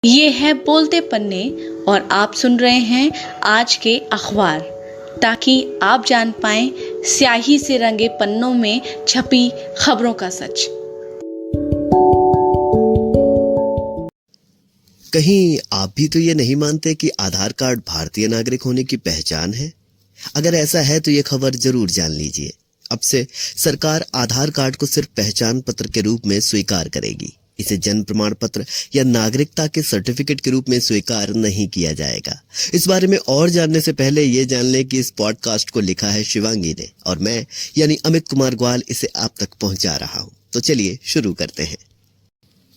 ये है बोलते पन्ने और आप सुन रहे हैं आज के अखबार, ताकि आप जान पाएं स्याही से रंगे पन्नों में छपी खबरों का सच। कहीं आप भी तो ये नहीं मानते कि आधार कार्ड भारतीय नागरिक होने की पहचान है? अगर ऐसा है तो ये खबर जरूर जान लीजिए। अब से सरकार आधार कार्ड को सिर्फ पहचान पत्र के रूप में स्वीकार करेगी। इसे जन्म प्रमाण पत्र या नागरिकता के सर्टिफिकेट के रूप में स्वीकार नहीं किया जाएगा। इस बारे में और जानने से पहले ये जान लें कि इस पॉडकास्ट को लिखा है शिवांगी ने और मैं यानी अमित कुमार ग्वाल इसे आप तक पहुंचा रहा हूं। तो चलिए शुरू करते हैं।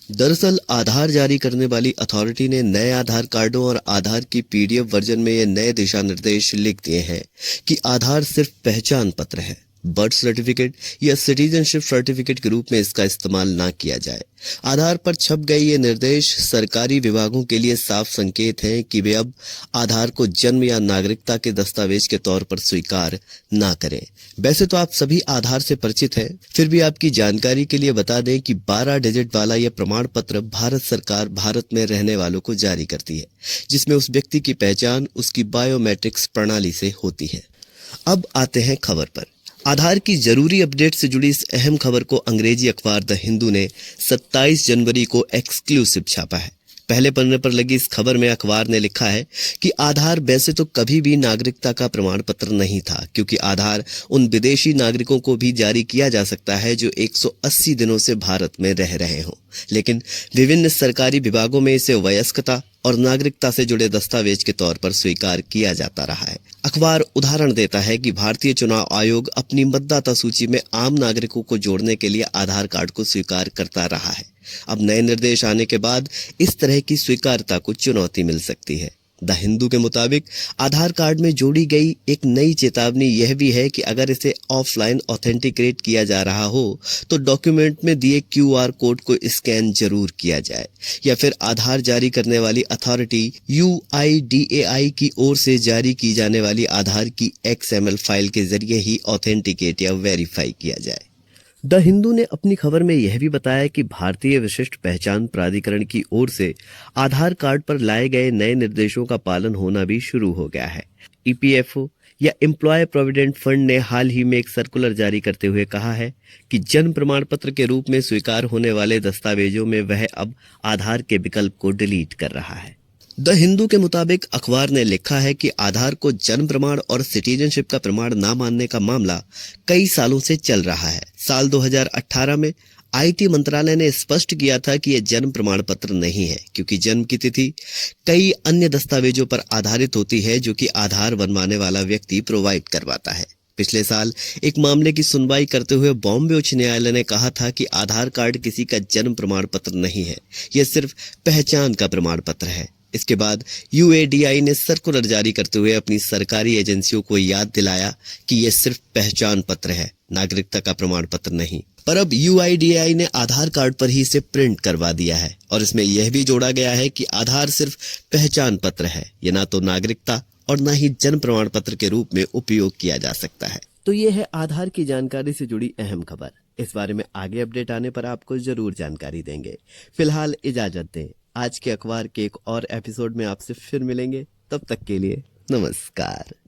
दरअसल आधार जारी करने वाली अथॉरिटी ने नए आधार कार्डों और आधार की पीडीएफ वर्जन में ये नए दिशा निर्देश लिख दिए हैं कि आधार सिर्फ पहचान पत्र है। बर्थ सर्टिफिकेट या सिटीजनशिप सर्टिफिकेट के रूप में इसका इस्तेमाल ना किया जाए। आधार पर छप गए ये निर्देश सरकारी विभागों के लिए साफ संकेत हैं कि वे अब आधार को जन्म या नागरिकता के दस्तावेज के तौर पर स्वीकार ना करें। वैसे तो आप सभी आधार से परिचित हैं, फिर भी आपकी जानकारी के लिए बता दें कि 12 डिजिट वाला यह प्रमाण पत्र भारत सरकार भारत में रहने वालों को जारी करती है, जिसमें उस व्यक्ति की पहचान उसकी बायोमेट्रिक्स प्रणाली से होती है। अब आते हैं खबर पर। आधार की जरूरी अपडेट से जुड़ी इस अहम खबर को अंग्रेजी अखबार द हिंदू ने 27 जनवरी को एक्सक्लूसिव छापा है। पहले पन्ने पर लगी इस खबर में अखबार ने लिखा है कि आधार वैसे तो कभी भी नागरिकता का प्रमाण पत्र नहीं था, क्योंकि आधार उन विदेशी नागरिकों को भी जारी किया जा सकता है जो 180 दिनों से भारत में रह रहे हों, लेकिन विभिन्न सरकारी विभागों में इसे वयस्कता और नागरिकता से जुड़े दस्तावेज के तौर पर स्वीकार किया जाता रहा है। अखबार उदाहरण देता है कि भारतीय चुनाव आयोग अपनी मतदाता सूची में आम नागरिकों को जोड़ने के लिए आधार कार्ड को स्वीकार करता रहा है। अब नए निर्देश आने के बाद इस तरह की स्वीकार्यता को चुनौती मिल सकती है। द हिंदू के मुताबिक आधार कार्ड में जोड़ी गई एक नई चेतावनी यह भी है कि अगर इसे ऑफलाइन ऑथेंटिकेट किया जा रहा हो तो डॉक्यूमेंट में दिए क्यूआर कोड को स्कैन जरूर किया जाए या फिर आधार जारी करने वाली अथॉरिटी UIDAI की ओर से जारी की जाने वाली आधार की XML फाइल के जरिए ही ऑथेंटिकेट या वेरीफाई किया जाए। द हिंदू ने अपनी खबर में यह भी बताया कि भारतीय विशिष्ट पहचान प्राधिकरण की ओर से आधार कार्ड पर लाए गए नए निर्देशों का पालन होना भी शुरू हो गया है। EPFO या एम्प्लॉय प्रोविडेंट फंड ने हाल ही में एक सर्कुलर जारी करते हुए कहा है कि जन्म प्रमाण पत्र के रूप में स्वीकार होने वाले दस्तावेजों में वह अब आधार के विकल्प को डिलीट कर रहा है। द हिंदू के मुताबिक अखबार ने लिखा है कि आधार को जन्म प्रमाण और सिटीजनशिप का प्रमाण ना मानने का मामला कई सालों से चल रहा है। साल 2018 में IT मंत्रालय ने स्पष्ट किया था कि यह जन्म प्रमाण पत्र नहीं है, क्योंकि जन्म की तिथि कई अन्य दस्तावेजों पर आधारित होती है जो कि आधार बनवाने वाला व्यक्ति प्रोवाइड करवाता है। पिछले साल एक मामले की सुनवाई करते हुए बॉम्बे उच्च न्यायालय ने कहा था कि आधार कार्ड किसी का जन्म प्रमाण पत्र नहीं है, यह सिर्फ पहचान का प्रमाण पत्र है। इसके बाद UIDAI ने सर्कुलर जारी करते हुए अपनी सरकारी एजेंसियों को याद दिलाया कि यह सिर्फ पहचान पत्र है, नागरिकता का प्रमाण पत्र नहीं। पर अब UIDAI ने आधार कार्ड पर ही इसे प्रिंट करवा दिया है और इसमें यह भी जोड़ा गया है कि आधार सिर्फ पहचान पत्र है, यह ना तो नागरिकता और ना ही जन्म प्रमाण पत्र के रूप में उपयोग किया जा सकता है। तो यह है आधार की जानकारी से जुड़ी अहम खबर। इस बारे में आगे अपडेट आने पर आपको जरूर जानकारी देंगे। फिलहाल इजाजत दें। आज के अखबार के एक और एपिसोड में आपसे फिर मिलेंगे। तब तक के लिए नमस्कार।